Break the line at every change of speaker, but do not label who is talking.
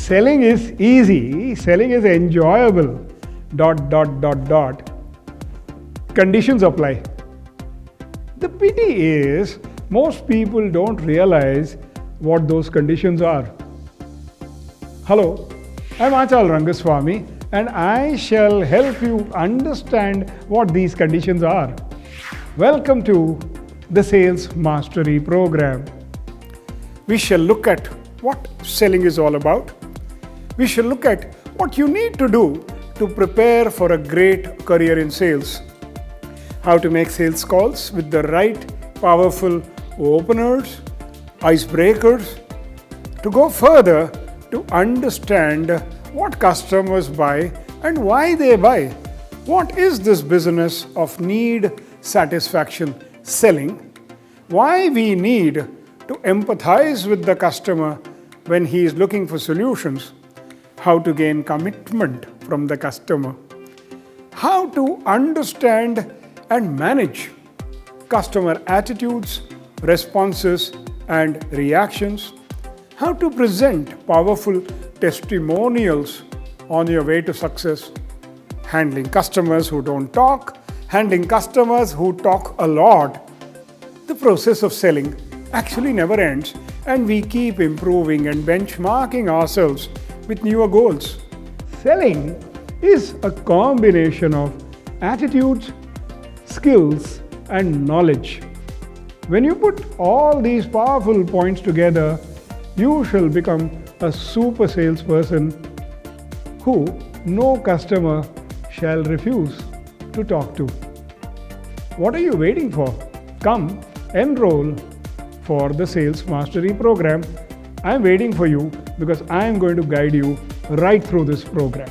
selling is easy, selling is enjoyable, ... Conditions apply. The pity is, most people don't realize what those conditions are. Hello, I'm Achal Rangaswamy, and I shall help you understand what these conditions are. Welcome to the Sales Mastery Program. We shall look at what selling is all about. We shall look at what you need to do to prepare for a great career in sales. How to make sales calls with the right powerful openers, icebreakers. To go further, to understand what customers buy and why they buy. What is this business of need satisfaction selling? Why we need to empathize with the customer when he is looking for solutions. How to gain commitment from the customer. How to understand and manage customer attitudes, responses, and reactions. How to present powerful testimonials on your way to success. Handling customers who don't talk, handling customers who talk a lot. The process of selling actually never ends, and we keep improving and benchmarking ourselves with newer goals. Selling is a combination of attitudes, skills, and knowledge. When you put all these powerful points together, you shall become a super salesperson who no customer shall refuse to talk to. What are you waiting for? Come, enroll for the Sales Mastery Program. I'm waiting for you because I'm going to guide you right through this program.